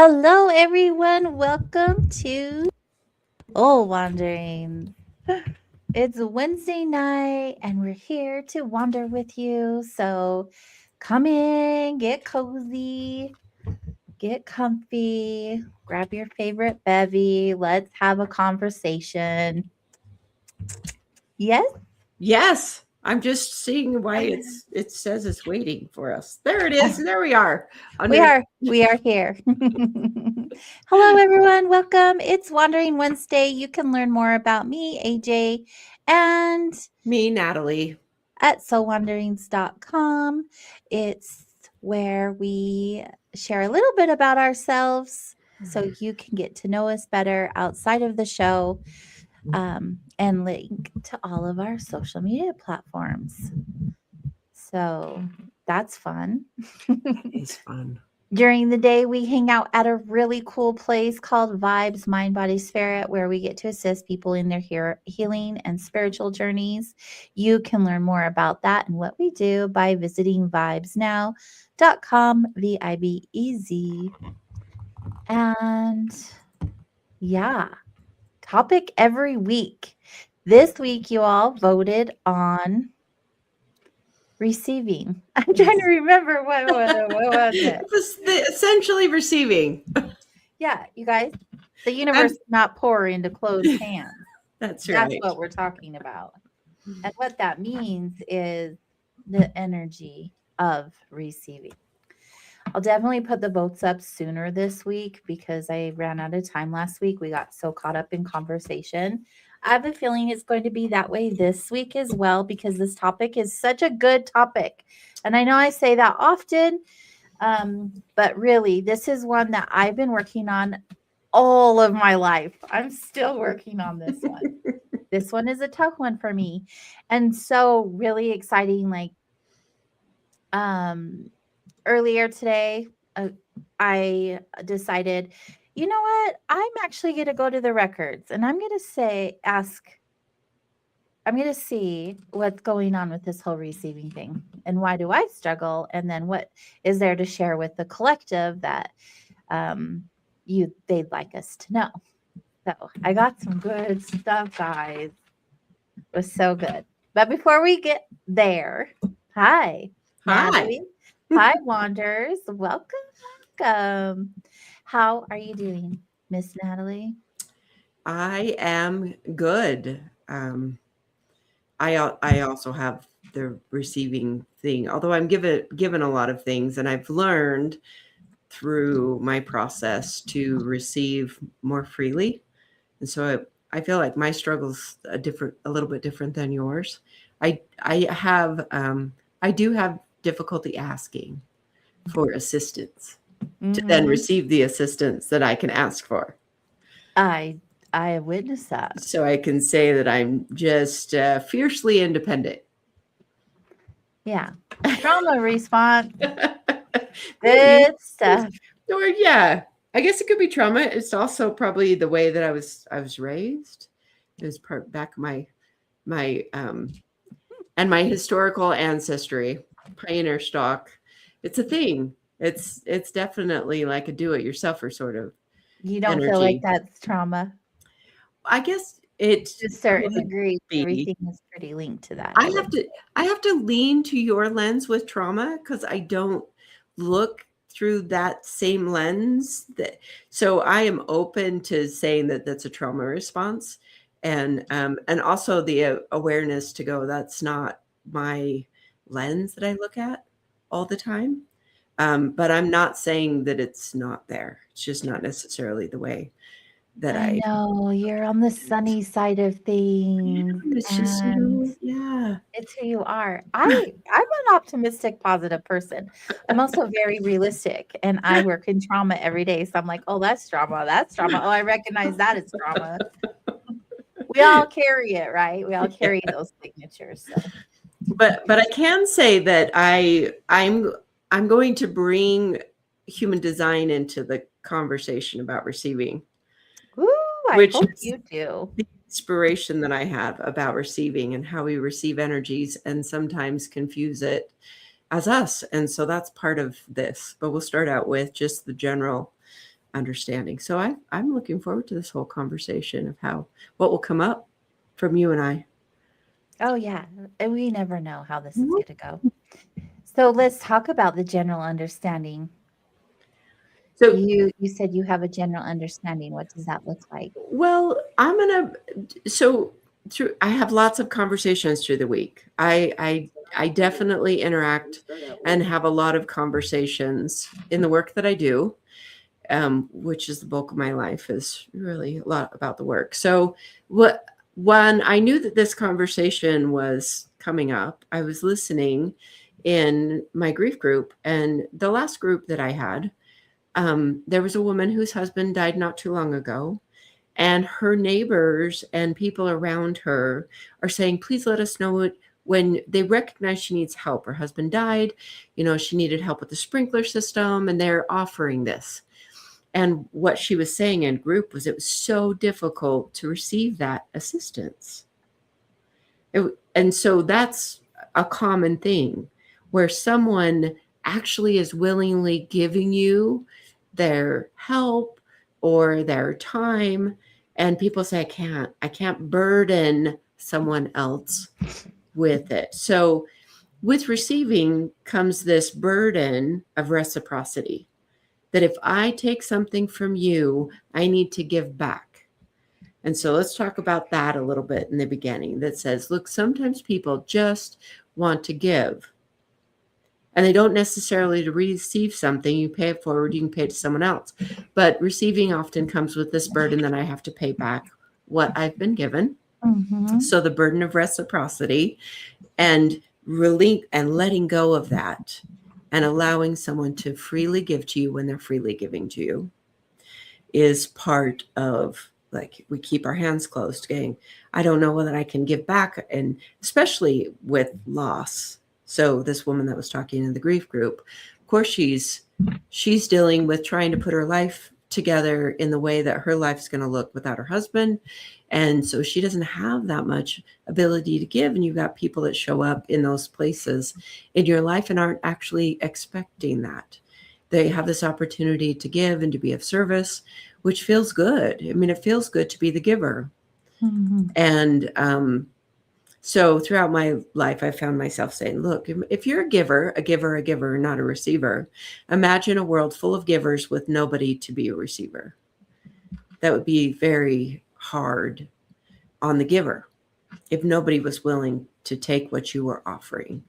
Hello, everyone. Welcome to Wandering. It's Wednesday night, and we're here to wander with you. So come in, get cozy, get comfy, grab your favorite bevy. Let's have a conversation. Yes, Yes, I'm just seeing why it says it's waiting for us. There it is. There we are. we Under are. We are here. Hello, everyone. Welcome. It's Wandering Wednesday. You can learn more about me, AJ, and me, Natalie. at soulwanderings.com. It's where we share a little bit about ourselves so you can get to know us better outside of the show, and link to all of our social media platforms. So that's fun. It's fun. During the day, we hang out at a really cool place called Vibes Mind Body Spirit, where we get to assist people in their healing and spiritual journeys. You can learn more about that and what we do by visiting vibesnow.com, VIBEZ. And yeah, topic every week. This week, you all voted on receiving. I'm trying to remember what was it. It was essentially receiving. Yeah, you guys, the universe does not pour into closed hands. That's That's right. what we're talking about. And what that means is the energy of receiving. I'll definitely put the votes up sooner this week because I ran out of time last week. We got so caught up in conversation. I have a feeling it's going to be that way this week as well because this topic is such a good topic. And I know I say that often, but really, this is one that I've been working on all of my life. I'm still working on this one. This one is a tough one for me. And so really exciting, like earlier today, I decided, you know what? I'm actually going to go to the records and I'm going to I'm going to see what's going on with this whole receiving thing and why do I struggle? And then what is there to share with the collective that they'd like us to know. So I got some good stuff, guys. It was so good. But before we get there, hi, Hi. Natalie. Hi, Wanders. Welcome, welcome. How are you doing, Miss Natalie? I am good. I also have the receiving thing, although I'm given a lot of things, and I've learned through my process to receive more freely. And so I feel like my struggle's a little bit different than yours. I do have difficulty asking for assistance to then receive the assistance that I can ask for. I have witnessed that. So I can say that I'm just fiercely independent. Yeah. Trauma response. Good stuff. Or yeah, I guess it could be trauma. It's also probably the way that I was raised. It was back my and my historical ancestry, pioneer stock. It's a thing. It's definitely like a do-it-yourselfer sort of You don't feel like energy. that's trauma? I guess it To a certain could degree, be. everything is pretty linked to that. I have to lean to your lens with trauma because I don't look through that same lens. So I am open to saying that that's a trauma response, and also the awareness to go, that's not my lens that I look at all the time. But I'm not saying that it's not there. It's just not necessarily the way that I I. know you're on the sunny side of things, It's just and yeah. it's who you are. I'm an optimistic, positive person. I'm also very realistic, and I work in trauma every day. So I'm like, oh, that's trauma. That's trauma. Oh, I recognize that as trauma. We all carry it, right? We all carry those signatures. So. But I can say that I'm going to bring human design into the conversation about receiving, Ooh, I which hope is you do. the inspiration that I have about receiving and how we receive energies and sometimes confuse it as us. And so that's part of this. But we'll start out with just the general understanding. So I'm looking forward to this whole conversation of what will come up from you and I. Oh, yeah. And we never know how this is going to go. So let's talk about the general understanding. So, You said you have a general understanding. What does that look like? well, so through, I have lots of conversations through the week. I definitely interact and have a lot of conversations in the work that I do, which is the bulk of my life, is really a lot about the work. So when I knew that this conversation was coming up, I was listening in my grief group, and the last group that I had, there was a woman whose husband died not too long ago, and her neighbors and people around her are saying, please let us know when they recognize she needs help. Her husband died, she needed help with the sprinkler system, and they're offering this. And what she was saying in group was it was so difficult to receive that assistance. And so that's a common thing where someone actually is willingly giving you their help or their time, and people say, I can't burden someone else with it. So with receiving comes this burden of reciprocity, that if I take something from you, I need to give back. And so let's talk about that a little bit in the beginning. That says, look, sometimes people just want to give, and they don't necessarily to receive something. You pay it forward, you can pay it to someone else. But receiving often comes with this burden that I have to pay back what I've been given. Mm-hmm. So the burden of reciprocity, and really, and letting go of that and allowing someone to freely give to you when they're freely giving to you is part of, like, we keep our hands closed going, I don't know whether I can give back, and especially with loss. So this woman that was talking in the grief group, of course, she's dealing with trying to put her life together in the way that her life's going to look without her husband. And so she doesn't have that much ability to give. And you've got people that show up in those places in your life and aren't actually expecting that. They have this opportunity to give and to be of service, which feels good. I mean, it feels good to be the giver. Mm-hmm. And so throughout my life, I found myself saying, look, if you're a giver, not a receiver, imagine a world full of givers with nobody to be a receiver. That would be very hard on the giver if nobody was willing to take what you were offering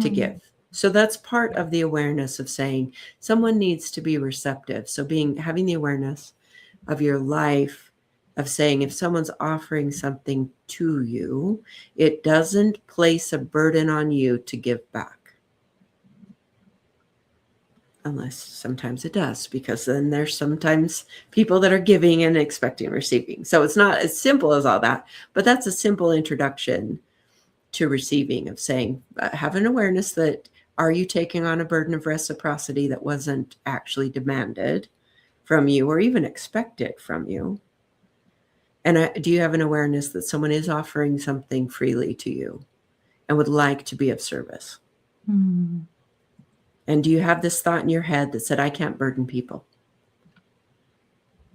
to give. So that's part of the awareness of saying someone needs to be receptive. So having the awareness of your life, of saying if someone's offering something to you, it doesn't place a burden on you to give back. Unless sometimes it does, because then there's sometimes people that are giving and expecting receiving. So it's not as simple as all that, but that's a simple introduction to receiving, of saying, have an awareness that, are you taking on a burden of reciprocity that wasn't actually demanded from you or even expected from you? And do you have an awareness that someone is offering something freely to you and would like to be of service? Mm-hmm. And do you have this thought in your head that said, I can't burden people?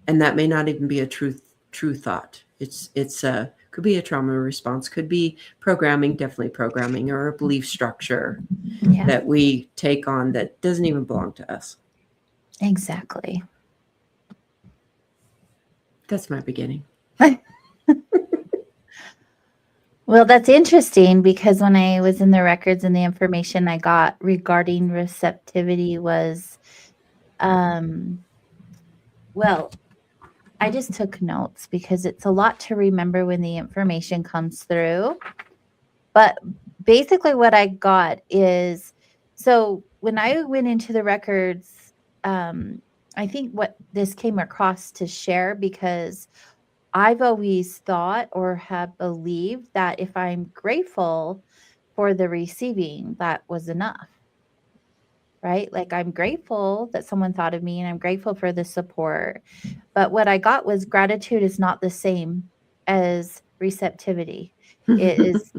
And that may not even be a true thought. It's could be a trauma response, could be programming, definitely programming, or a belief structure that we take on that doesn't even belong to us. Exactly. That's my beginning. Well, that's interesting, because when I was in the records and the information I got regarding receptivity was, well, I just took notes because it's a lot to remember when the information comes through. But basically what I got is, so when I went into the records, I think what this came across to share, because I've always thought or have believed that if I'm grateful for the receiving, that was enough, right? Like, I'm grateful that someone thought of me and I'm grateful for the support. But what I got was gratitude is not the same as receptivity. It is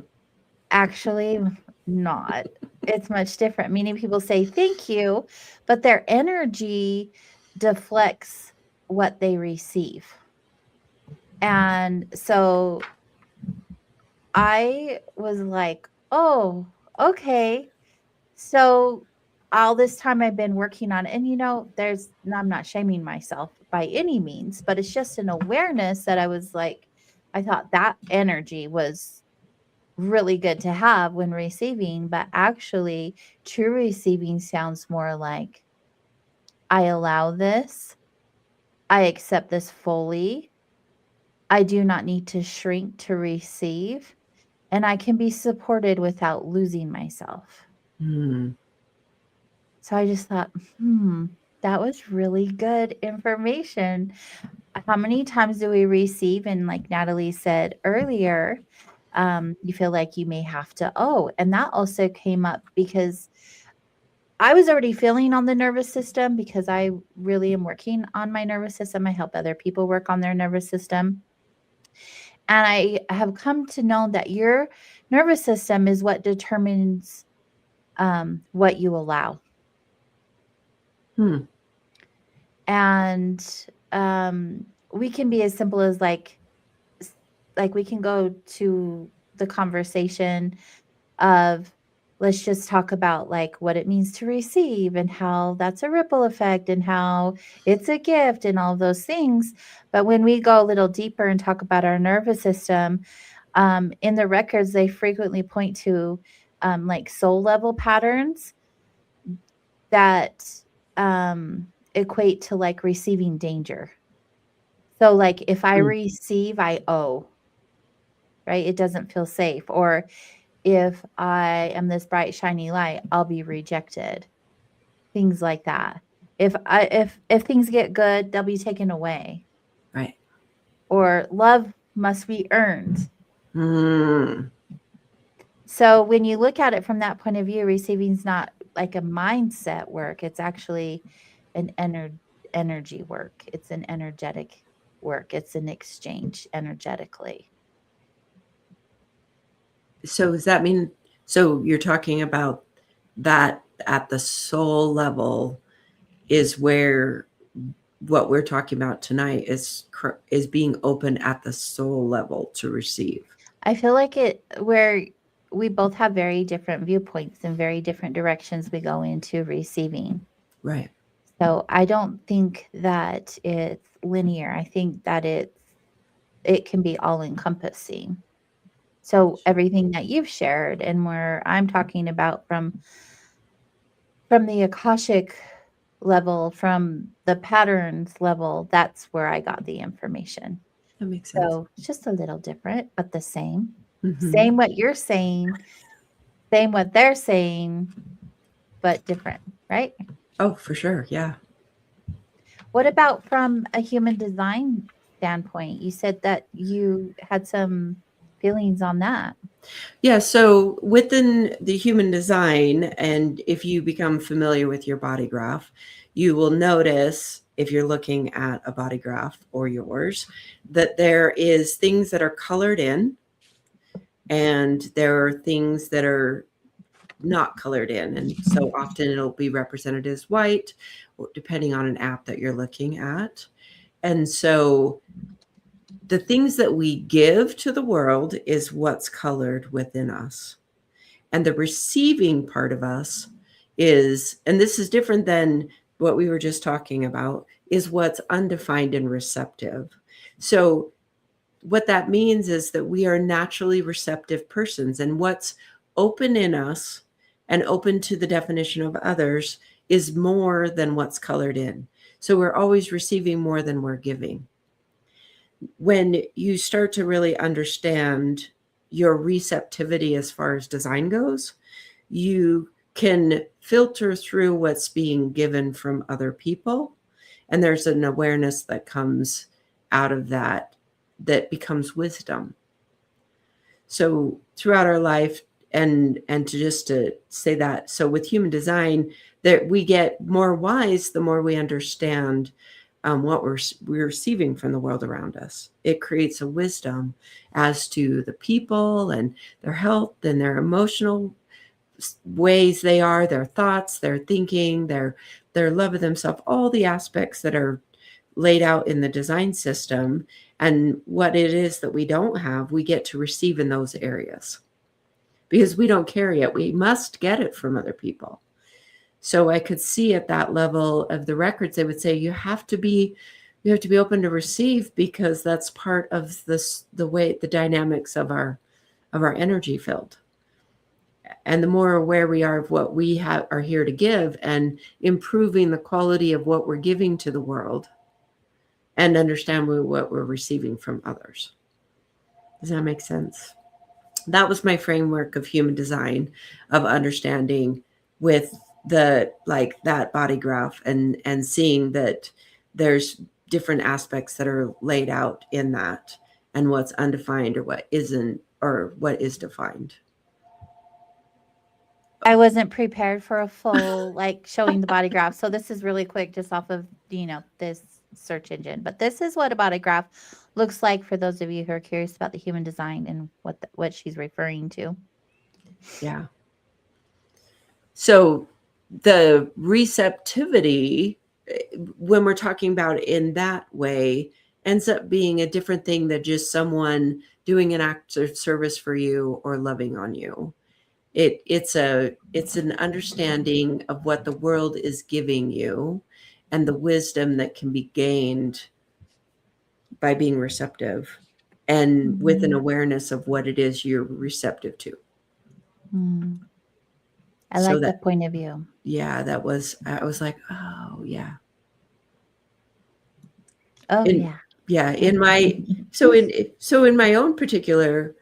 actually not. It's much different. Meaning people say thank you, but their energy deflects what they receive. And so I was like, oh, okay. So all this time I've been working on it, and I'm not shaming myself by any means, but it's just an awareness that I was like, I thought that energy was really good to have when receiving, but actually, true receiving sounds more like I allow this, I accept this fully, I do not need to shrink to receive, and I can be supported without losing myself. Hmm. So I just thought, that was really good information. How many times do we receive? And like Natalie said earlier, you feel like you may have to owe. And that also came up because I was already feeling on the nervous system because I really am working on my nervous system. I help other people work on their nervous system. And I have come to know that your nervous system is what determines what you allow. Hmm. And we can be as simple as like we can go to the conversation of let's just talk about like what it means to receive and how that's a ripple effect and how it's a gift and all of those things. But when we go a little deeper and talk about our nervous system, in the records they frequently point to like soul level patterns that equate to like receiving danger. So like if I Hmm. receive, I owe, right? It doesn't feel safe. Or if I am this bright, shiny light, I'll be rejected. Things like that. If things get good, they'll be taken away. Right. Or love must be earned. Hmm. So when you look at it from that point of view, receiving is not like a mindset work. It's actually an energy work. It's an energetic work. It's an exchange energetically. So does that mean, so you're talking about that at the soul level is where what we're talking about tonight is being open at the soul level to receive. I feel like where we both have very different viewpoints and very different directions we go into receiving. Right. So I don't think that it's linear. I think that it can be all encompassing. So everything that you've shared and where I'm talking about from the Akashic level, from the patterns level, that's where I got the information. That makes sense. So it's just a little different, but the same. Mm-hmm. Same what you're saying, same what they're saying, but different, right? Oh, for sure. Yeah. What about from a human design standpoint? You said that you had some feelings on that. Yeah. So within the human design, and if you become familiar with your body graph, you will notice if you're looking at a body graph or yours, that there is things that are colored in and there are things that are not colored in. And so often it'll be represented as white, depending on an app that you're looking at. And so the things that we give to the world is what's colored within us. And the receiving part of us is, and this is different than what we were just talking about, is what's undefined and receptive. So what that means is that we are naturally receptive persons, and what's open in us and open to the definition of others is more than what's colored in. So we're always receiving more than we're giving. When you start to really understand your receptivity as far as design goes, you can filter through what's being given from other people. And there's an awareness that comes out of that becomes wisdom. So throughout our life, and to say that, so with human design, that we get more wise the more we understand what we're receiving from the world around us. It creates a wisdom as to the people and their health and their emotional ways they are, their thoughts, their thinking, their love of themselves, all the aspects that are laid out in the design system, and what it is that we don't have, we get to receive in those areas because we don't carry it. We must get it from other people. So I could see at that level of the records, they would say you have to be open to receive, because that's part of this, the dynamics of our energy field. And the more aware we are of what we are here to give, and improving the quality of what we're giving to the world, and understand what we're receiving from others. Does that make sense? That was my framework of human design, of understanding with the that body graph, and seeing that there's different aspects that are laid out in that, and what's undefined or what isn't, or what is defined. I wasn't prepared for a full, like, showing the body graph. So this is really quick, just off of, this search engine. But this is what a body graph looks like for those of you who are curious about the human design and what she's referring to. Yeah. So the receptivity, when we're talking about in that way, ends up being a different thing than just someone doing an act of service for you or loving on you. It's an understanding of what the world is giving you, and the wisdom that can be gained by being receptive, and with an awareness of what it is you're receptive to. I So like the point of view. Yeah, I was like, oh yeah. Oh, In, yeah. in my, so in my own particular,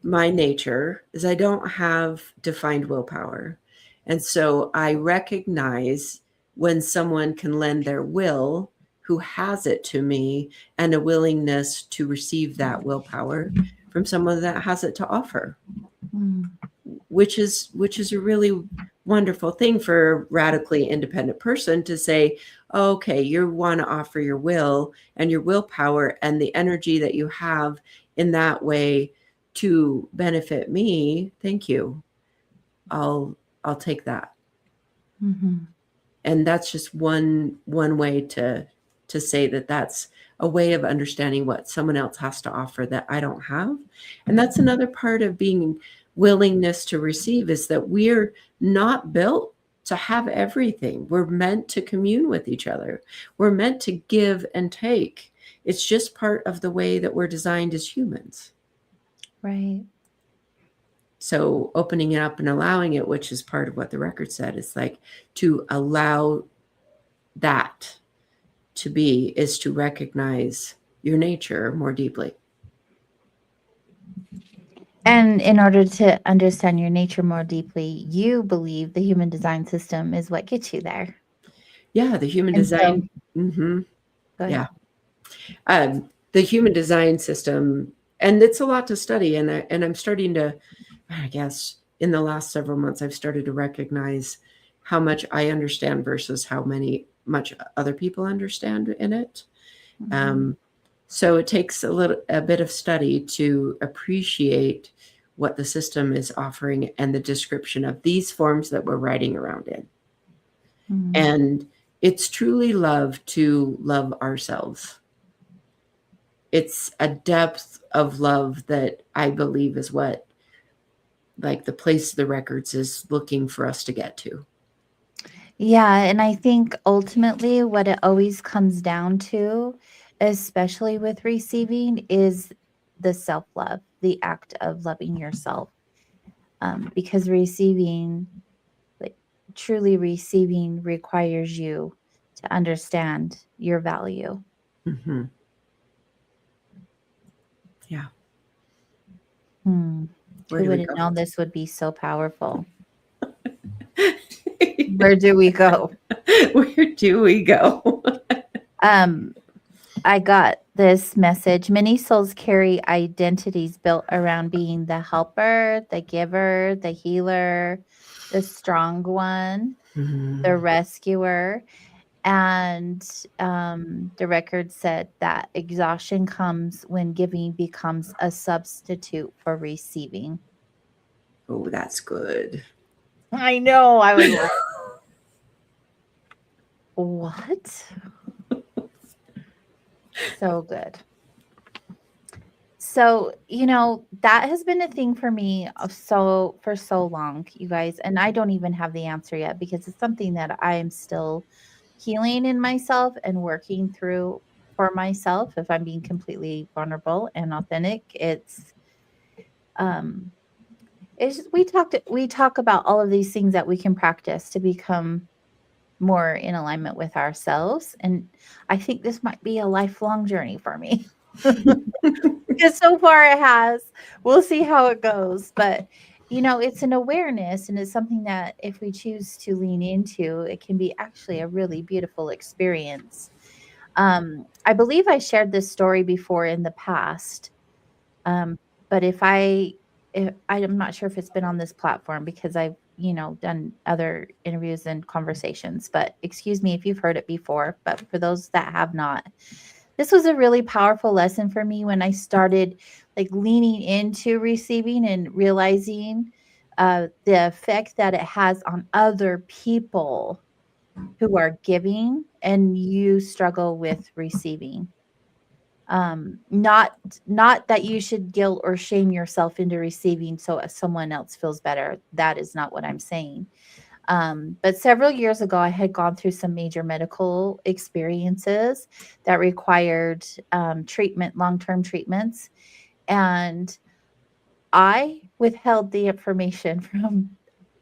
my nature is I don't have defined willpower. And so I recognize when someone can lend their will, who has it to me, and a willingness to receive that willpower from someone that has it to offer, which is a really wonderful thing for a radically independent person to say, okay, you want to offer your will and your willpower and the energy that you have in that way to benefit me. Thank you. I'll take that. And that's just one way to say that that's a way of understanding what someone else has to offer that I don't have. And that's another part of being willingness to receive, is that we're not built to have everything. We're meant to commune with each other. We're meant to give and take. It's just part of the way that we're designed as humans. Right. So opening it up and allowing it, which is part of what the record said, is like to allow that to be, is to recognize your nature more deeply. And in order to understand your nature more deeply, you believe the human design system is what gets you there. Yeah, the human design. Yeah. The human design system, and it's a lot to study. And I'm starting to, I guess, in the last several months, I've started to recognize how much I understand versus how much other people understand in it. So it takes a bit of study to appreciate what the system is offering and the description of these forms that we're writing around in. And it's truly love to love ourselves. It's a depth of love that I believe is what, like, the place of the records is looking for us to get to. Yeah, and I think ultimately what it always comes down to, especially with receiving, is the self-love, the act of loving yourself. Because receiving, like, truly receiving, requires you to understand your value. Yeah. Who would have known this would be so powerful? Where do we go? Where do we go? I got this message. Many souls carry identities built around being the helper, the giver, the healer, the strong one, the rescuer. And the record said that exhaustion comes when giving becomes a substitute for receiving. Oh, that's good. I know. I was like, What? So good. So, that has been a thing for me for so long, you guys, and I don't even have the answer yet because it's something that I am still healing in myself and working through for myself. If I'm being completely vulnerable and authentic, um we talk about all of these things that we can practice to become more in alignment with ourselves, and I think this might be a lifelong journey for me. Because so far it has. We'll see how it goes. But, it's an awareness and it's something that if we choose to lean into, it can be actually a really beautiful experience. I believe I shared this story before in the past. Um, but if I'm not sure if it's been on this platform because I've, done other interviews and conversations, but excuse me if you've heard it before. But for those that have not, this was a really powerful lesson for me when I started like leaning into receiving and realizing the effect that it has on other people who are giving and you struggle with receiving. Not that you should guilt or shame yourself into receiving so someone else feels better. That is not what I'm saying. But several years ago, I had gone through some major medical experiences that required treatment, long-term treatments, and I withheld the information from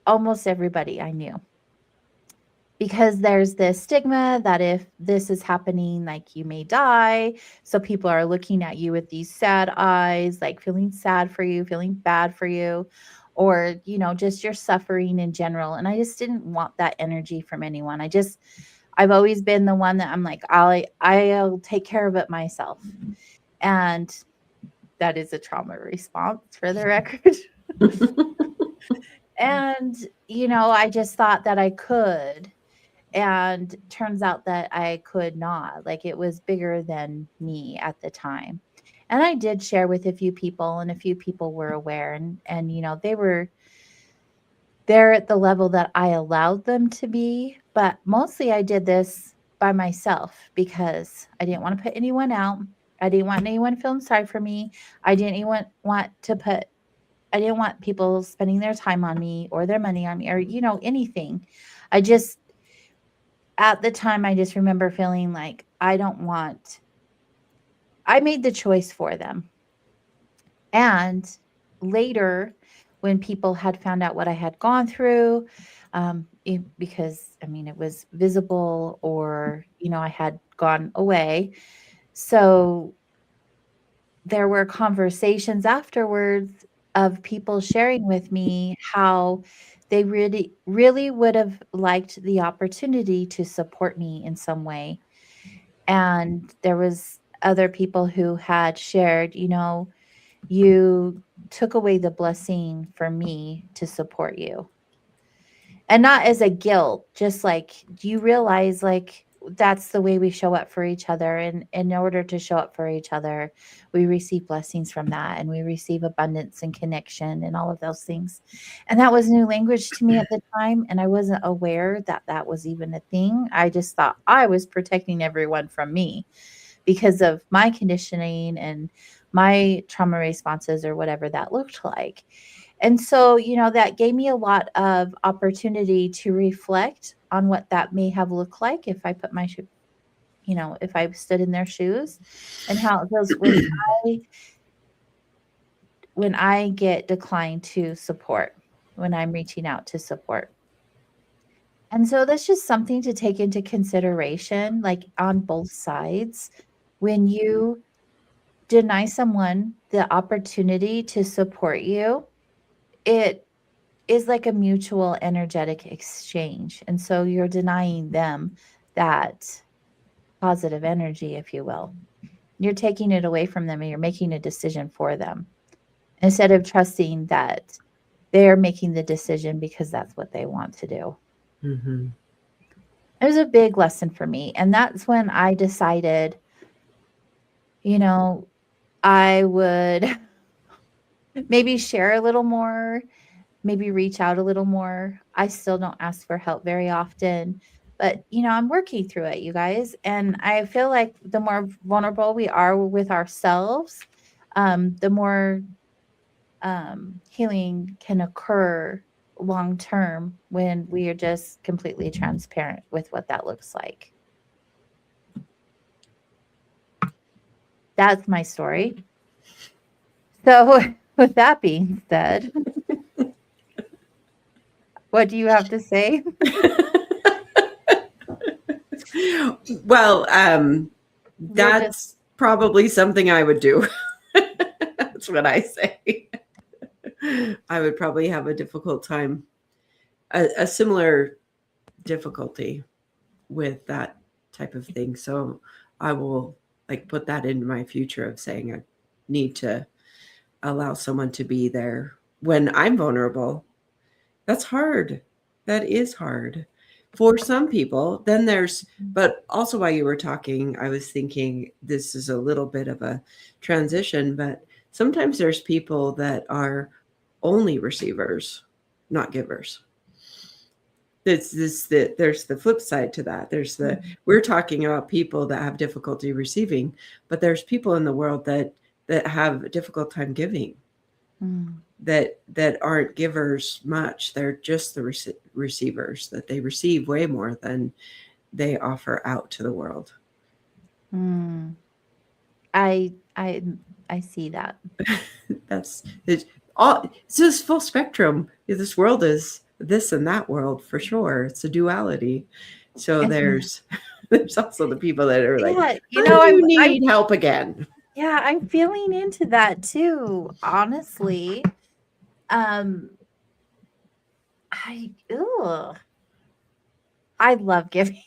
almost everybody I knew because there's this stigma that if this is happening, like you may die. So people are looking at you with these sad eyes, like feeling sad for you, feeling bad for you, or, just your suffering in general. And I just didn't want that energy from anyone. I've always been the one that I'm like, I'll take care of it myself. And that is a trauma response for the record. And, I just thought that I could. And turns out that I could not. Like it was bigger than me at the time. And I did share with a few people and a few people were aware and they were there at the level that I allowed them to be, but mostly I did this by myself because I didn't want to put anyone out. I didn't want anyone feeling sorry for me. I didn't even want to put I didn't want people spending their time on me or their money on me or anything. I just at the time, I just remember feeling like I made the choice for them. And later, when people had found out what I had gone through, because I mean, it was visible or, I had gone away. So there were conversations afterwards of people sharing with me how they really, really would have liked the opportunity to support me in some way. And there was other people who had shared, you took away the blessing for me to support you. And not as a guilt, just like, do you realize like that's the way we show up for each other? And in order to show up for each other, we receive blessings from that and we receive abundance and connection and all of those things. And that was new language to me at the time. And I wasn't aware that that was even a thing. I just thought I was protecting everyone from me because of my conditioning and my trauma responses or whatever that looked like. And so, that gave me a lot of opportunity to reflect on what that may have looked like if I put if I stood in their shoes and how it feels I when I get declined to support, when I'm reaching out to support. And so that's just something to take into consideration, like on both sides. When you deny someone the opportunity to support you, it is like a mutual energetic exchange. And so you're denying them that positive energy, if you will. You're taking it away from them and you're making a decision for them instead of trusting that they're making the decision because that's what they want to do. Mm-hmm. It was a big lesson for me. And that's when I decided, I would maybe share a little more, maybe reach out a little more. I still don't ask for help very often. But, I'm working through it, you guys. And I feel like the more vulnerable we are with ourselves, the more healing can occur long term when we are just completely transparent with what that looks like. That's my story. So, with that being said, what do you have to say? Well, We'll just, that's probably something I would do. That's what I say. I would probably have a difficult time, a similar difficulty with that type of thing. So I will like put that into my future of saying I need to allow someone to be there when I'm vulnerable. That's hard. That is hard for some people. Then there's, but also while you were talking, I was thinking this is a little bit of a transition, but sometimes there's people that are only receivers, not givers. There's the flip side to that. We're talking about people that have difficulty receiving, but there's people in the world that have a difficult time giving. That aren't givers much. They're just the receivers, that they receive way more than they offer out to the world. I see that. That's it's all. It's just full spectrum. This world is this and that world for sure. It's a duality. So there's also the people that are like, Yeah, I do need help again. Yeah, I'm feeling into that too, honestly. I love giving.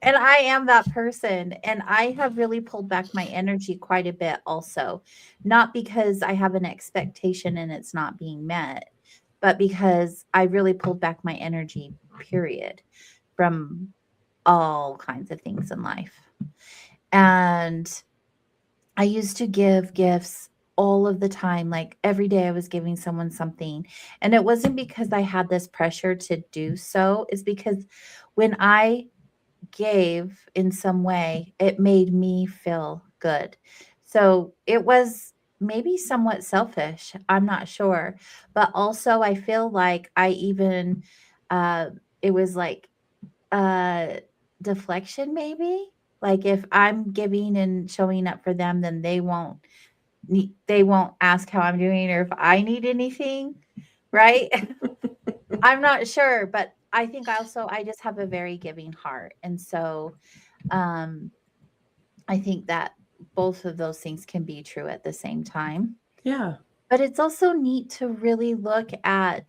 And I am that person, and I have really pulled back my energy quite a bit also. Not because I have an expectation and it's not being met, but because I really pulled back my energy, period, from all kinds of things in life. And I used to give gifts all of the time. Like every day I was giving someone something. And it wasn't because I had this pressure to do so. It's because when I gave in some way, it made me feel good. So it was maybe somewhat selfish. I'm not sure. But also I feel like I even it was like deflection maybe. Like if I'm giving and showing up for them, then they won't ask how I'm doing or if I need anything, right? I'm not sure, but I think also I just have a very giving heart. And so um I think that both of those things can be true at the same time. Yeah. But it's also neat to really look at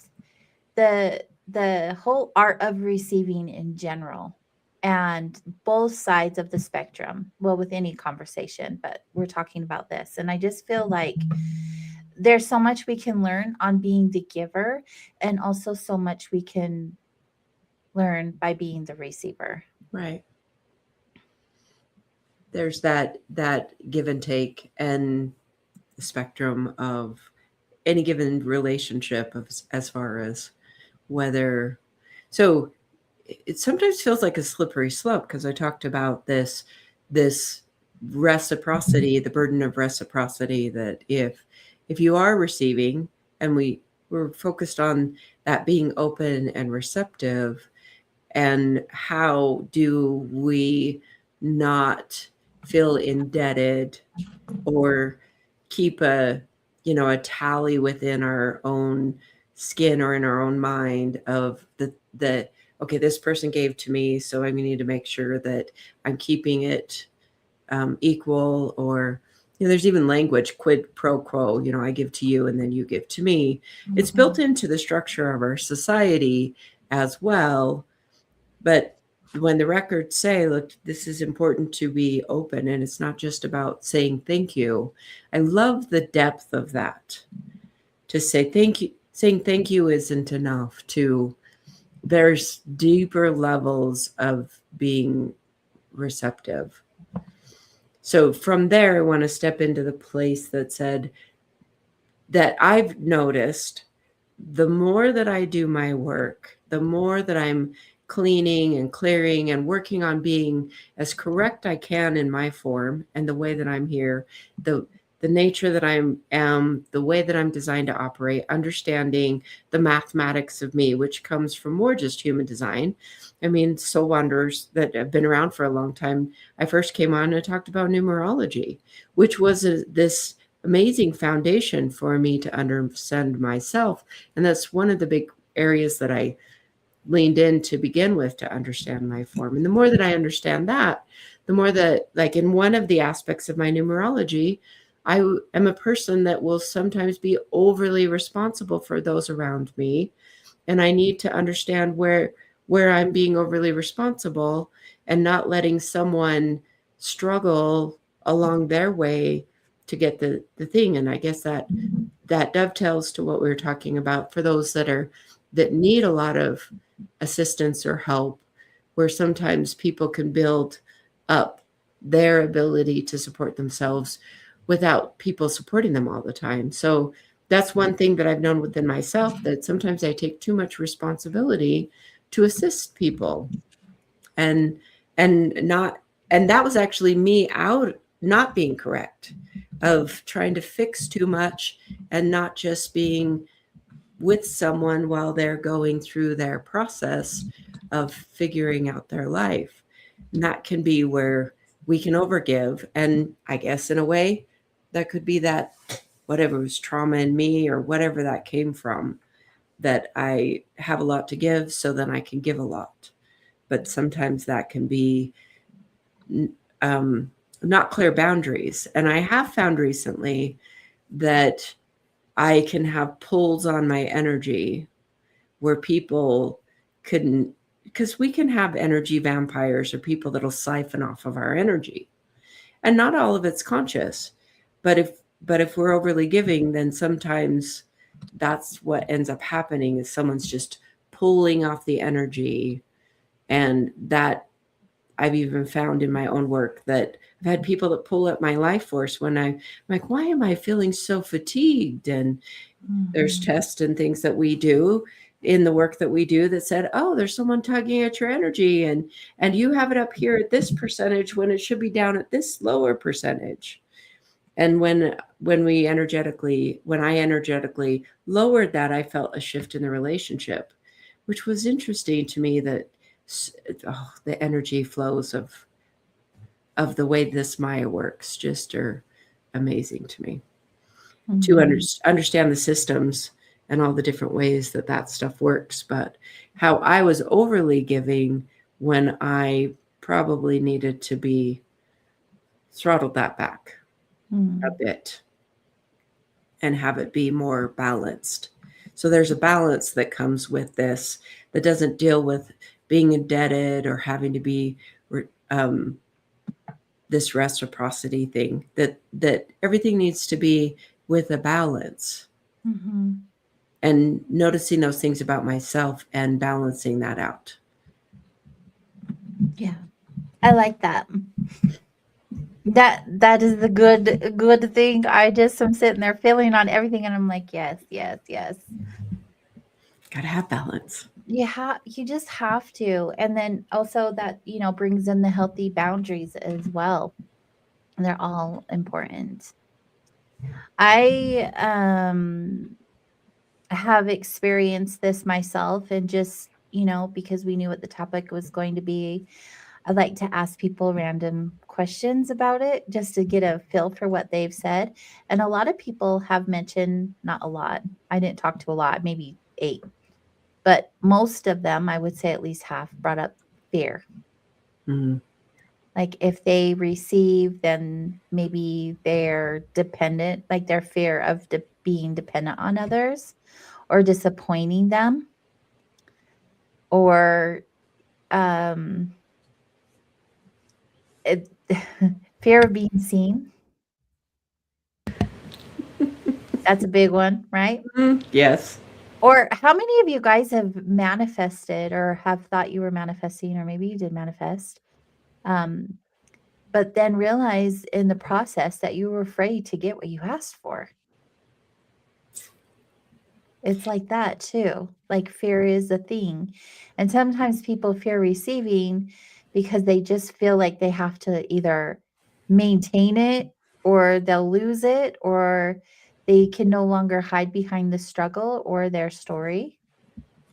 the whole art of receiving in general and both sides of the spectrum. Well, with any conversation, but we're talking about this. And I just feel like there's so much we can learn on being the giver and also so much we can learn by being the receiver. Right. There's that give and take and the spectrum of any given relationship of, as far as whether so it sometimes feels like a slippery slope because I talked about this reciprocity, the burden of reciprocity, that if you are receiving, and we're focused on that being open and receptive, and how do we not feel indebted or keep a a tally within our own skin or in our own mind of the okay, this person gave to me, so I need to make sure that I'm keeping it equal. Or there's even language, quid pro quo, I give to you and then you give to me. It's built into the structure of our society as well. But when the records say, look, this is important to be open, and it's not just about saying thank you. I love the depth of that. To say thank you, saying thank you isn't enough. There's deeper levels of being receptive. So from there, I want to step into the place that said that I've noticed the more that I do my work, the more that I'm cleaning and clearing and working on being as correct I can in my form and the way that I'm here, the nature that I am, the way that I'm designed to operate, understanding the mathematics of me, which comes from more just human design. I mean, soul wanderers that have been around for a long time. I first came on and talked about numerology, which was this amazing foundation for me to understand myself. And that's one of the big areas that I leaned in to begin with to understand my form. And the more that I understand that, the more that, like in one of the aspects of my numerology, I am a person that will sometimes be overly responsible for those around me. And I need to understand where I'm being overly responsible and not letting someone struggle along their way to get the thing. And I guess that dovetails to what we were talking about for those that need a lot of assistance or help, where sometimes people can build up their ability to support themselves without people supporting them all the time. So that's one thing that I've known within myself, that sometimes I take too much responsibility to assist people, and not, and that was actually me out not being correct, of trying to fix too much and not just being with someone while they're going through their process of figuring out their life. And that can be where we can overgive. And I guess in a way, that could be that whatever was trauma in me or whatever that came from, that I have a lot to give, so then I can give a lot. But sometimes that can be not clear boundaries. And I have found recently that I can have pulls on my energy where people couldn't, because we can have energy vampires or people that'll siphon off of our energy. And not all of it's conscious. But if we're overly giving, then sometimes that's what ends up happening, is someone's just pulling off the energy. And that I've even found in my own work, that I've had people that pull up my life force when I'm like, why am I feeling so fatigued? And there's tests and things that we do in the work that we do that said, oh, there's someone tugging at your energy, and you have it up here at this percentage when it should be down at this lower percentage. And when I energetically lowered that, I felt a shift in the relationship, which was interesting to me, that the energy flows of the way this Maya works just are amazing to me. To understand the systems and all the different ways that stuff works. But how I was overly giving when I probably needed to be throttled that back a bit and have it be more balanced. So there's a balance that comes with this, that doesn't deal with being indebted or having to be this reciprocity thing, that everything needs to be with a balance. And noticing those things about myself and balancing that out. Yeah. I like that. That is the good thing. I'm sitting there feeling on everything, and I'm like, yes, yes, yes. Gotta have balance. You just have to. And then also that, brings in the healthy boundaries as well. They're all important. I have experienced this myself, and just, because we knew what the topic was going to be, I like to ask people random questions about it just to get a feel for what they've said. And a lot of people have mentioned, not a lot, I didn't talk to a lot, maybe 8, but most of them, I would say at least half, brought up fear. Like if they receive, then maybe they're dependent, like their fear of being dependent on others or disappointing them, or it, fear of being seen. That's a big one, right? Yes. Or how many of you guys have manifested or have thought you were manifesting, or maybe you did manifest, but then realize in the process that you were afraid to get what you asked for? It's like that too. Like fear is a thing. And sometimes people fear receiving because they just feel like they have to either maintain it or they'll lose it or they can no longer hide behind the struggle or their story.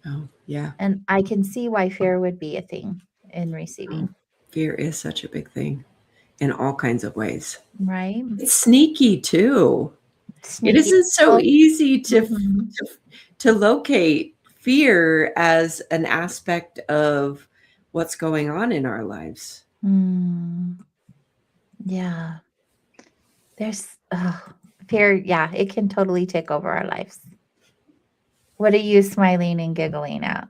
Oh, yeah. And I can see why fear would be a thing in Oh, receiving, fear is such a big thing in all kinds of ways. right? It's sneaky too. It Sneaky. isn't so easy Mhm. to locate fear as an aspect of what's going on in our lives. Mm, yeah. There's fear. Yeah, it can totally take over our lives. What are you smiling and giggling at?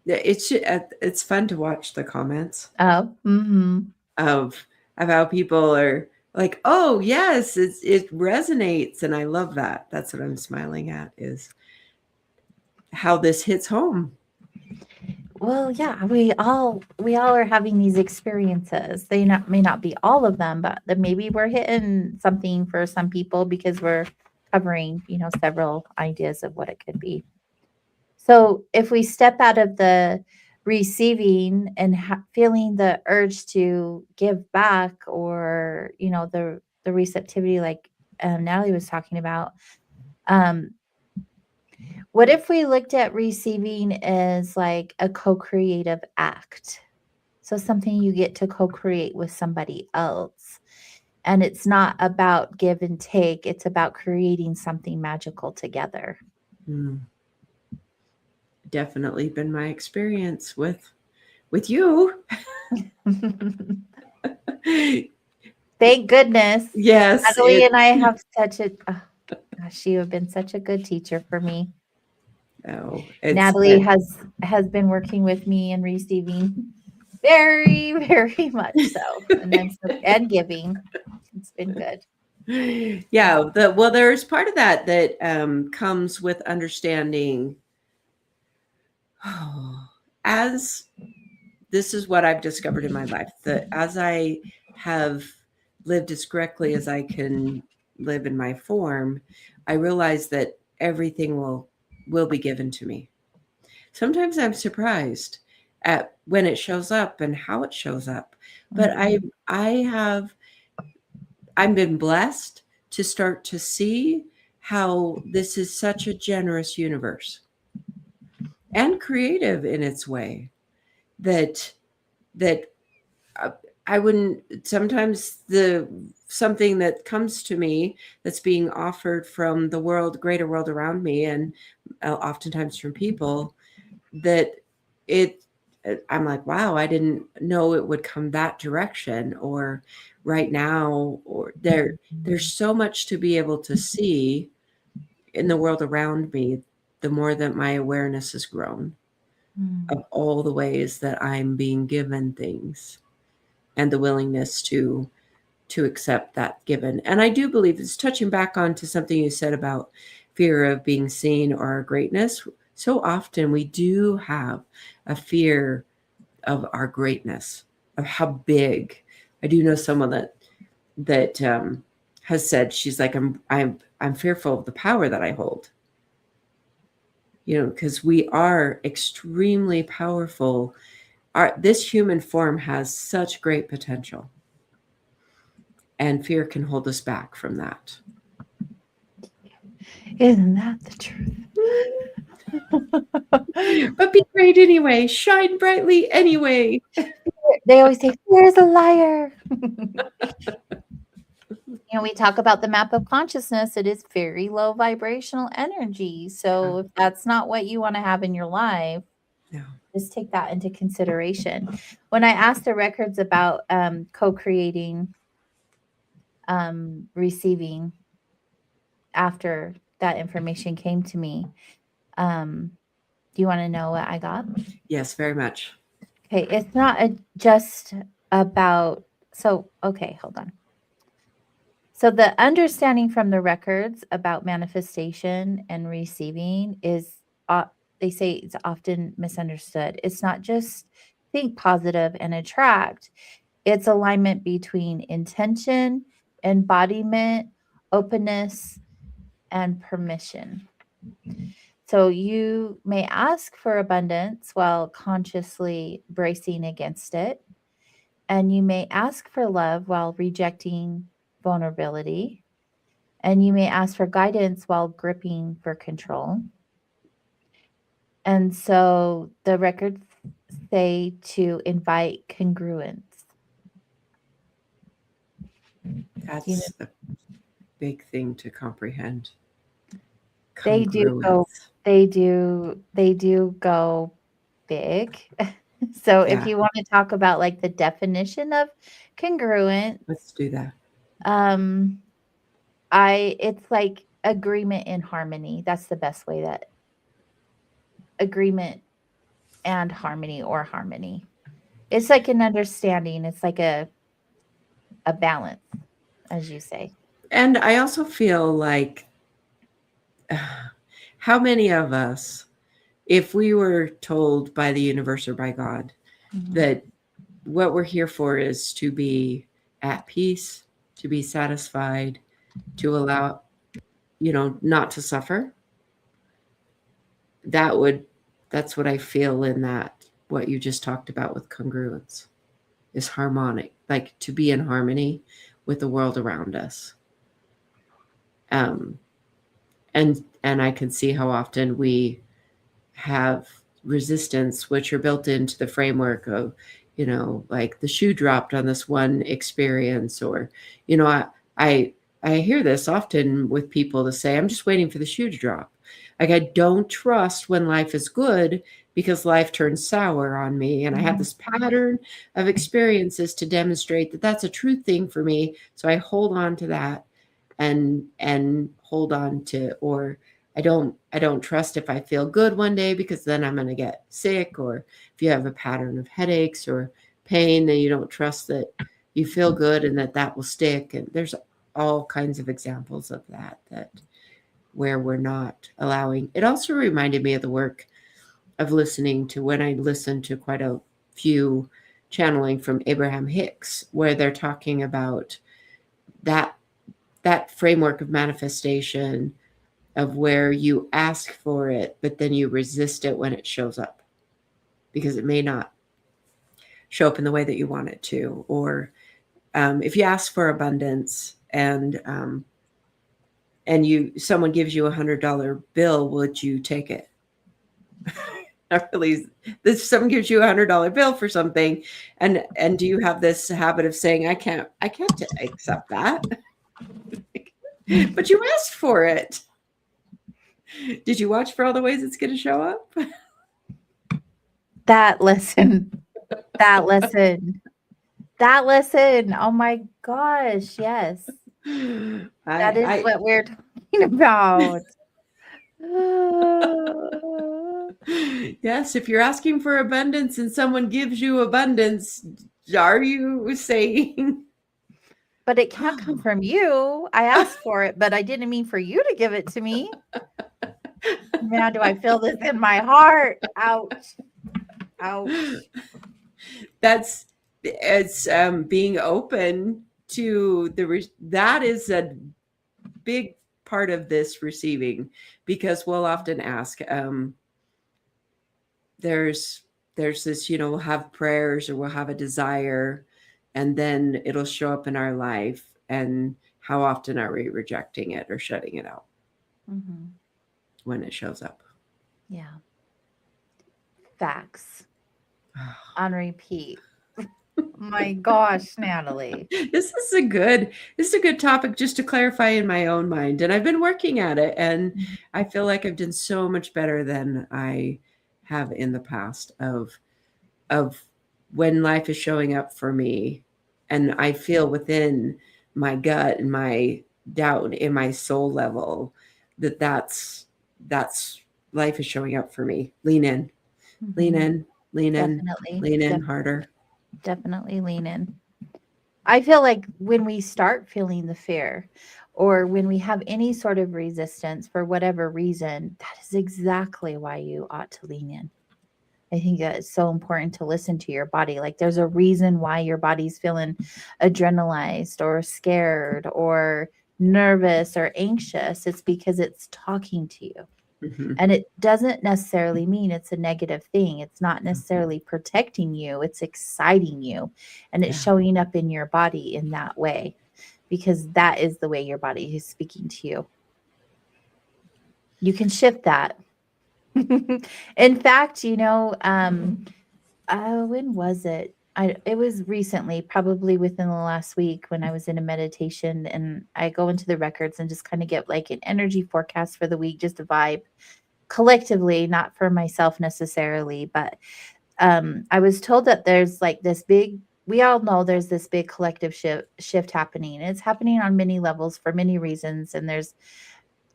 It's fun to watch the comments Oh, mhm. of how people are like, oh yes, it resonates, and I love that. That's what I'm smiling at, is how this hits home. Well, yeah, we all are having these experiences. They may not be all of them, but that maybe we're hitting something for some people because we're covering, several ideas of what it could be. So, if we step out of the receiving and feeling the urge to give back, or the receptivity, like Natalie was talking about, um, what if we looked at receiving as like a co-creative act? So something you get to co-create with somebody else. And it's not about give and take, it's about creating something magical together. Mm, definitely been my experience with you. Thank goodness. Yes, Natalie and I have such a gosh, you have been such a good teacher for me. it's Natalie has been working with me and receiving very, very much so. And then and giving. It's been good. yeah. There's part of that comes with understanding. As this is what I've discovered in my life, that as I have lived as correctly as I can live in my form, I realize that everything will be given to me. Sometimes I'm surprised at when it shows up and how it shows up. But Mhm. I have I've been blessed to start to see how this is such a generous universe and creative in its way, that that uh, I wouldn't sometimes the something that comes to me that's being offered from the world, greater world around me, and oftentimes from people, that it I'm like, wow, I didn't know it would come that direction, or right now, or there's so much to be able to see in the world around me, the more that my awareness has grown Mm. of all the ways that I'm being given things, and the willingness to accept that given. And I do believe it's touching back on to something you said about fear of being seen or our greatness. So often we do have a fear of our greatness, of how big. I do know someone that has said, she's like, I'm fearful of the power that I hold. Because we are extremely powerful. This human form has such great potential, and fear can hold us back from that. Isn't that the truth? But be great anyway. Shine brightly anyway. They always say, "Fear is a liar." We talk about the map of consciousness, it is very low vibrational energy. Yeah, So if that's not what you want to have in your life, no. just take that into consideration. When I asked the records about co-creating, receiving after that information came to me, do you want to know what I got? Yes, very much. Okay, it's not just about, so, okay, hold on. So the understanding from the records about manifestation and receiving is, they say it's often misunderstood. It's not just think positive and attract, it's alignment between intention, embodiment, openness, and permission. So you may ask for abundance while consciously bracing against it. And you may ask for love while rejecting vulnerability. And you may ask for guidance while gripping for control. And so the records say to invite congruence. That's a big thing to comprehend. They do go Congruence. they do go big. So if Yeah, you want to talk about like the definition of congruent, let's do that. um it's like agreement in harmony. That's the best way, that agreement and harmony, or harmony. It's like an understanding. It's like a balance, as you say. And I also feel like how many of us, if we were told by the universe or by God Mhm. that what we're here for is to be at peace, to be satisfied, to allow, not to suffer, that would, that's what I feel in that, what you just talked about with congruence is harmonic, like to be in harmony with the world around us. Um, and I can see how often we have resistance, which are built into the framework of, like the shoe dropped on this one experience, or, I I hear this often with people to say, I'm just waiting for the shoe to drop. Like I don't trust when life is good because life turns sour on me. And I have Mhm. this pattern of experiences to demonstrate that that's a true thing for me. So I hold on to that and hold on to, or I don't trust if I feel good one day because then I'm going to get sick, or if you have a pattern of headaches or pain, then you don't trust that you feel good and that will stick. And there's all kinds of examples of that where we're not allowing. It also reminded me of the work of listening to, when I listened to quite a few channeling from Abraham Hicks, where they're talking about that that framework of manifestation, of where you ask for it, but then you resist it when it shows up because it may not show up in the way that you want it to. Or if you ask for abundance and someone gives you $100 bill, would you take it? Not really. This Someone gives you $100 bill for something, and do you have this habit of saying, I can't accept that, but you asked for it. Did you watch For All the Ways It's going to Show Up? That lesson, that lesson, that lesson. Oh my gosh, yes. That is I what we're talking about. Yes, if you're asking for abundance and someone gives you abundance, are you saying, But it can't come from you. I asked for it, but I didn't mean for you to give it to me. Man, do I feel this in my heart. Ouch. Ouch. that's it's being open to that is a big part of this receiving, because we'll often ask, there's this, we'll have prayers or we'll have a desire, and then it'll show up in our life, and how often are we rejecting it or shutting it out Mhm. when it shows up? Yeah. Facts on repeat. My gosh, Natalie. This is a good topic just to clarify in my own mind, and I've been working at it, and Mhm. I feel like I've done so much better than I have in the past, of when life is showing up for me, and I feel within my gut and my doubt in my soul level that's life is showing up for me. Lean in, lean Mhm. in, lean in, Definitely. lean in harder. Definitely lean in. I feel like when we start feeling the fear, or when we have any sort of resistance for whatever reason, that is exactly why you ought to lean in. I think that it's so important to listen to your body. Like there's a reason why your body's feeling adrenalized or scared or nervous or anxious. It's because it's talking to you. Mhm. And it doesn't necessarily mean it's a negative thing. It's not necessarily protecting you, it's exciting you. And it's Yeah. showing up in your body in that way because that is the way your body is speaking to you. You can shift that. In fact, when was it? It was recently, probably within the last week when I was in a meditation and I go into the records and just kind of get like an energy forecast for the week, just a vibe collectively, not for myself necessarily, but I was told that there's like this big we all know there's this big collective shift happening. It's happening on many levels for many reasons and there's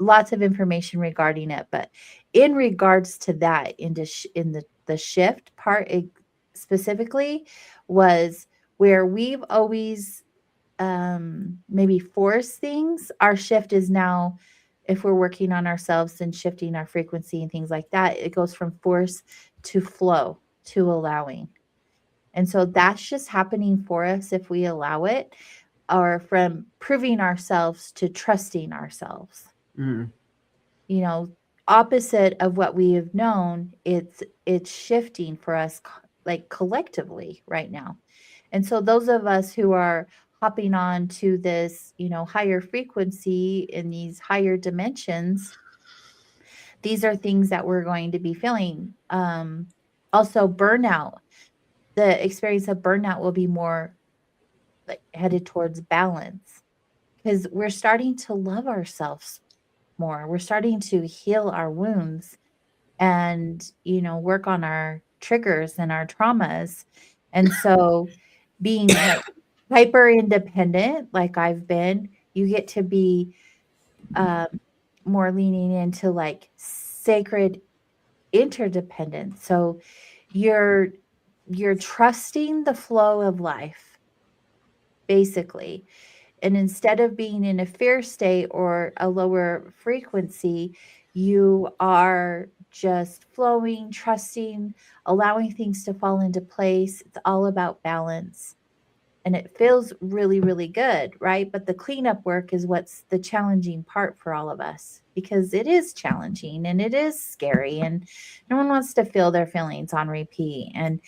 lots of information regarding it, but in regards to that in the shift part specifically was where we've always maybe forced things. Our shift is now, if we're working on ourselves and shifting our frequency and things like that, it goes from force to flow to allowing. And so that's just happening for us if we allow it, or from proving ourselves to trusting ourselves. Mm. You know, opposite of what we have known, it's shifting for us like collectively right now. And so those of us who are hopping on to this, higher frequency in these higher dimensions, these are things that we're going to be feeling. Also burnout. The experience of burnout will be more like headed towards balance because we're starting to love ourselves more. We're starting to heal our wounds and, work on our triggers and our traumas. And so being like hyper independent, like I've been, you get to be um, more leaning into like sacred interdependence. So you're you're trusting the flow of life, basically. And instead of being in a fear state or a lower frequency, you are just flowing, trusting, allowing things to fall into place. It's all about balance. And it feels really, really good, right? But the cleanup work is what's the challenging part for all of us because it is challenging and it is scary, and no one wants to feel their feelings on repeat. And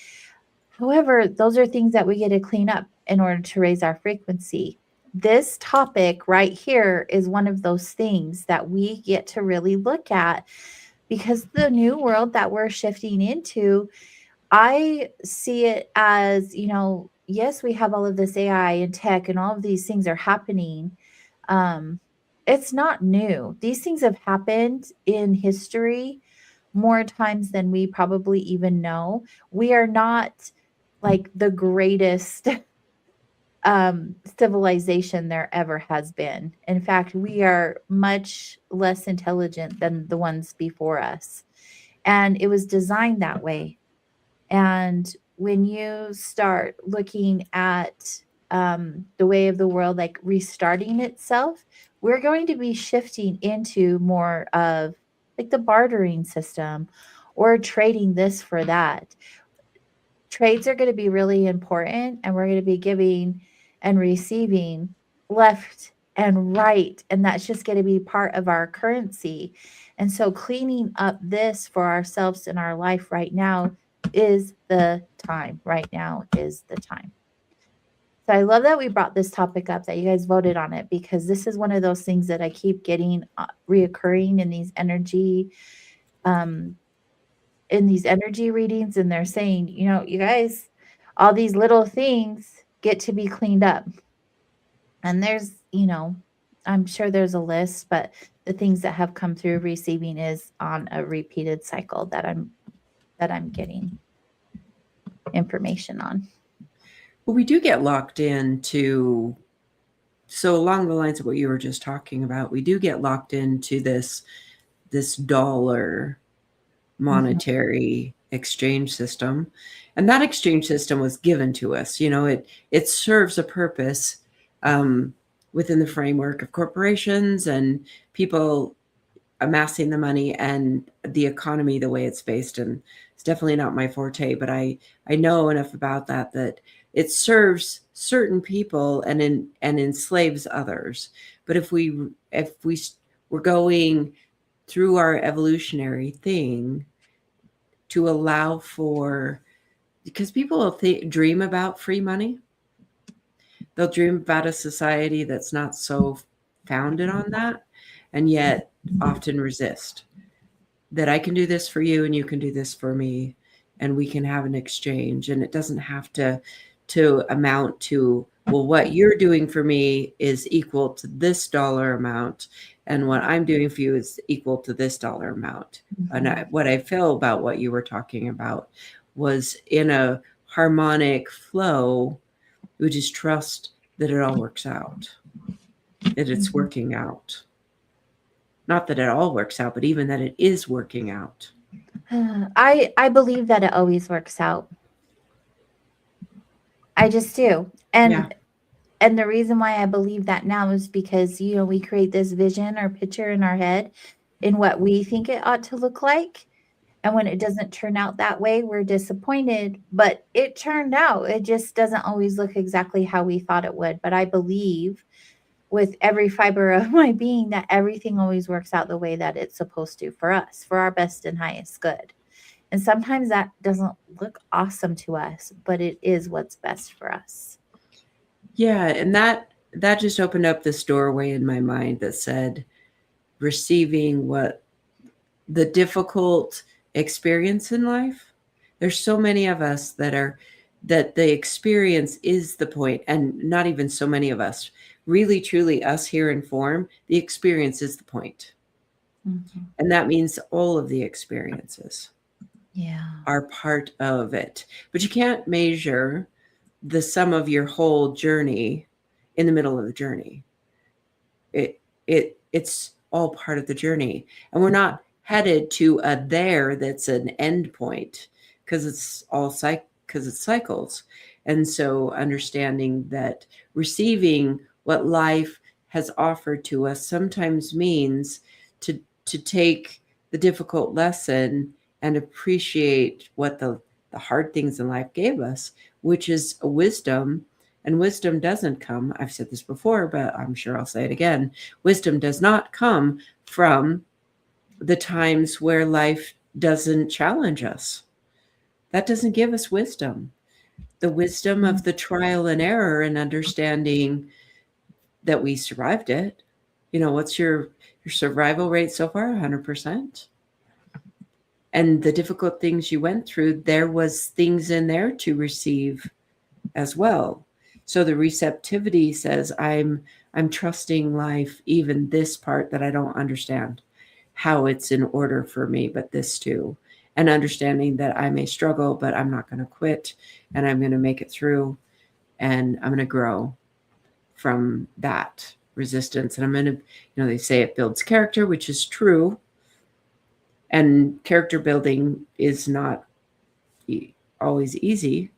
however, those are things that we get to clean up in order to raise our frequency. This topic right here is one of those things that we get to really look at because the new world that we're shifting into, I see it as, yes, we have all of this AI and tech and all of these things are happening. Um, it's not new. These things have happened in history more times than we probably even know. We are not like the greatest civilization there ever has been. In fact, we are much less intelligent than the ones before us. And it was designed that way. And when you start looking at the way of the world, like restarting itself, we're going to be shifting into more of like the bartering system or trading this for that. Trades are going to be really important, and we're going to be giving and receiving left and right. And that's just going to be part of our currency. And so, cleaning up this for ourselves in our life right now is the time. Right now is the time. So, I love that we brought this topic up, that you guys voted on it, because this is one of those things that I keep getting reoccurring in these um, energy readings, and they're saying, you guys, all these little things get to be cleaned up. And there's, I'm sure there's a list, but the things that have come through receiving is on a repeated cycle that I'm getting information on. Well, we do get locked into, so along the lines of what you were just talking about, we do get locked into this dollar Mhm. monetary exchange system, and that exchange system was given to us. It serves a purpose within the framework of corporations and people amassing the money and the economy the way it's based. And it's definitely not my forte, but I know enough about that it serves certain people and enslaves others. But if we're going through our evolutionary thing to allow for, because people will dream about free money. They'll dream about a society that's not so founded on that, and yet often resist that I can do this for you and you can do this for me, and we can have an exchange. And it doesn't have to amount to, well, what you're doing for me is equal to this dollar amount, and what I'm doing for you is equal to this dollar amount. And what I feel about what you were talking about was in a harmonic flow. We just trust that it all works out, that it's working out. Not that it all works out, but even that it is working out. I believe that it always works out. I just do. Yeah. And the reason why I believe that now is because, we create this vision or picture in our head in what we think it ought to look like. And when it doesn't turn out that way, we're disappointed, but it turned out. It just doesn't always look exactly how we thought it would. But I believe with every fiber of my being that everything always works out the way that it's supposed to for us, for our best and highest good. And sometimes that doesn't look awesome to us, but it is what's best for us. Yeah, and that just opened up this doorway in my mind that said receiving what the difficult experience in life. There's so many of us that the experience is the point, and not even so many of us. Really, truly, us here in form, the experience is the point. Mm-hmm. And that means all of the experiences are part of it. But you can't measure the sum of your whole journey in the middle of the journey. It's all part of the journey. And we're not headed to a there that's an end point, because it's cycles. And so understanding that receiving what life has offered to us sometimes means to take the difficult lesson and appreciate what the hard things in life gave us, which is a wisdom. And wisdom doesn't come, I've said this before, but I'm sure I'll say it again. Wisdom does not come from the times where life doesn't challenge us. That doesn't give us wisdom. The wisdom of the trial and error and understanding that we survived it. What's your survival rate so far? 100%. And the difficult things you went through, there was things in there to receive as well. So the receptivity says, I'm trusting life, even this part that I don't understand how it's in order for me, but this too. And understanding that I may struggle, but I'm not going to quit, and I'm going to make it through, and I'm going to grow from that resistance. And I'm going to, they say it builds character, which is true. And character building is not always easy,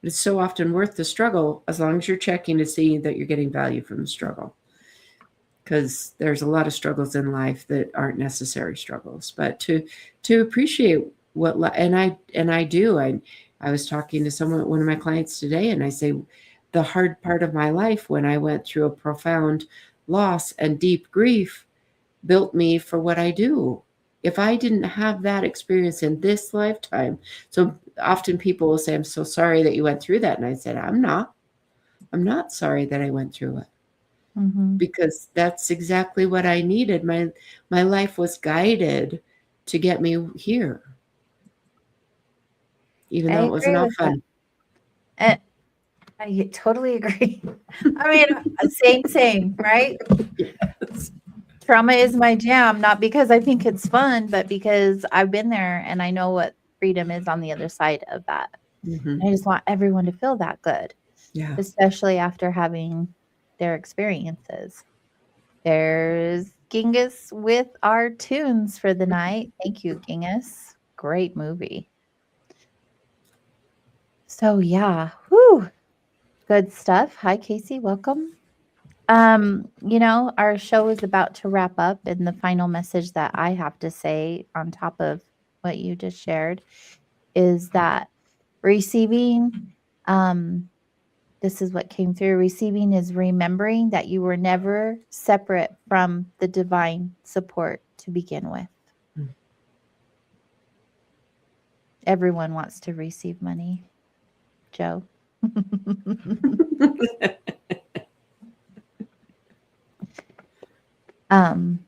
but it's so often worth the struggle, as long as you're checking to see that you're getting value from the struggle. Because there's a lot of struggles in life that aren't necessary struggles, but to appreciate what, and I do. I was talking to one of my clients today, and I say, the hard part of my life, when I went through a profound loss and deep grief, built me for what I do. If I didn't have that experience in this lifetime, so often people will say, I'm so sorry that you went through that. And I said, I'm not sorry that I went through it. Mm-hmm. Because that's exactly what I needed. My life was guided to get me here, even though it wasn't all fun. And I totally agree. I mean, same, right? Yes. Trauma is my jam, not because I think it's fun, but because I've been there and I know what freedom is on the other side of that. Mm-hmm. I just want everyone to feel that good. Yeah. Especially after having their experiences. There's Genghis with our tunes for the night. Thank you, Genghis. Great movie. So yeah, whew, good stuff. Hi, Casey. Welcome. Our show is about to wrap up, and the final message that I have to say on top of what you just shared is that receiving This is what came through. Receiving is remembering that you were never separate from the divine support to begin with. Mm. Everyone wants to receive money, Joe. um,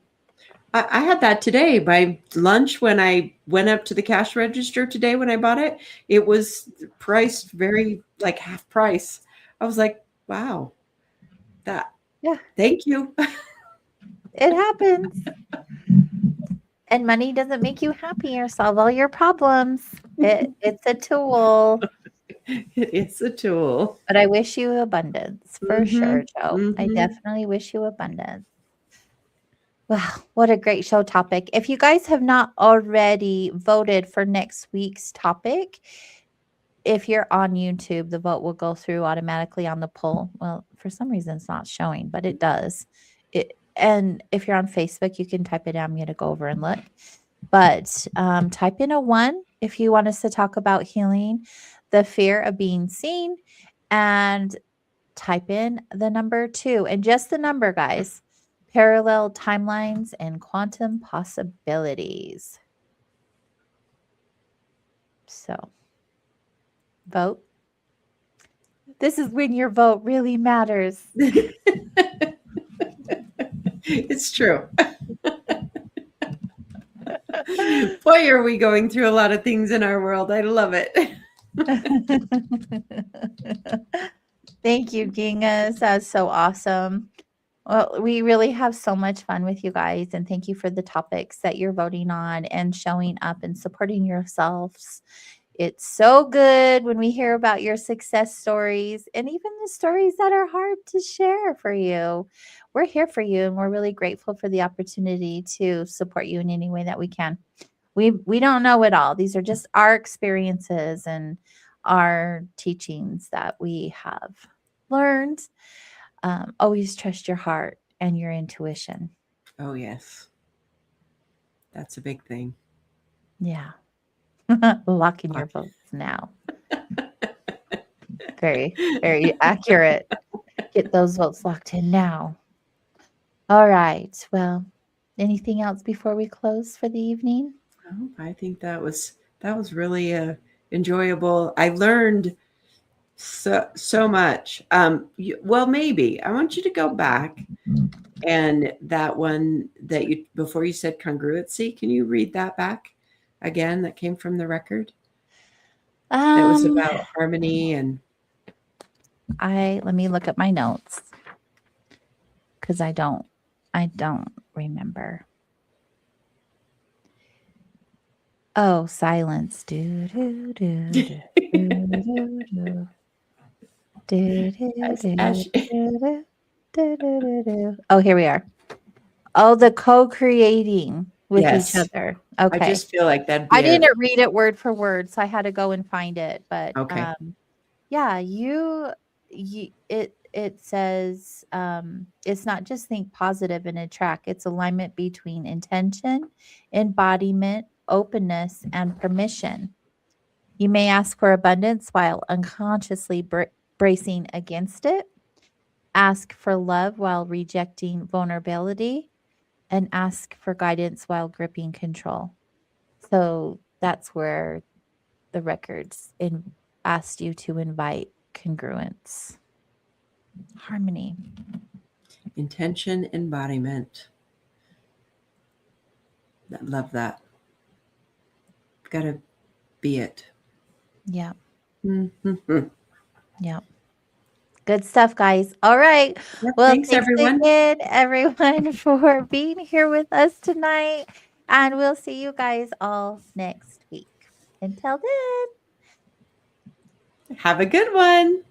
I had that today. By lunch, when I went up to the cash register today when I bought it, it was priced very like half price. I was like, wow, that, yeah, thank you. it happens. And money doesn't make you happy or solve all your problems. It's a tool. It is a tool. But I wish you abundance for Mm-hmm. sure, Joe. I Mm-hmm. definitely wish you abundance. Wow, what a great show topic. If you guys have not already voted for next week's topic, if you're on YouTube, the vote will go through automatically on the poll. Well, for some reason it's not showing, but it does. And if you're on Facebook, you can type it in. I'm going to go over and look. But type in a 1 if you want us to talk about healing the fear of being seen, and type in the number 2, and just the number, guys. Parallel timelines and quantum possibilities. So vote. This is when your vote really matters. It's true. Boy, are we going through a lot of things in our world. I love it. Thank you, Gingas. That's so awesome. Well, we really have so much fun with you guys, and thank you for the topics that you're voting on and showing up and supporting yourselves. It's so good when we hear about your success stories and even the stories that are hard to share for you. We're here for you, and we're really grateful for the opportunity to support you in any way that we can. We don't know it all. These are just our experiences and our teachings that we have learned. Always trust your heart and your intuition. Oh, yes. That's a big thing. Yeah. Lock in your votes now. Very, very accurate. Get those votes locked in now. All right. Well, anything else before we close for the evening? Oh, I think that was really enjoyable. I learned so much. Well, maybe I want you to go back, and that one that you before you said congruency. Can you read that back again? That came from the record. That was Um, about harmony and. let me look at my notes because I don't remember. Oh, silence. Do do do do do do do. Do, do, do, Ash, do, do, do, do, do. Oh, here we are. Oh, the co-creating with each yes, other. I Okay. just feel like that'd I be a didn't read it word for word, so I had to go and find it. But okay. yeah, it says it's not just think positive and attract. It's alignment between intention, embodiment, openness, and permission. You may ask for abundance while unconsciously bracing against it. Ask for love while rejecting vulnerability, and ask for guidance while gripping control. So that's where the records asked you to invite congruence, harmony. Intention, embodiment. I love that. Gotta be it. Yeah. Mm-hmm. Yeah. Good stuff, guys. All right. Yep, Well, thanks, thanks everyone. again, everyone, for being here with us tonight. And we'll see you guys all next week. Until then. Have a good one.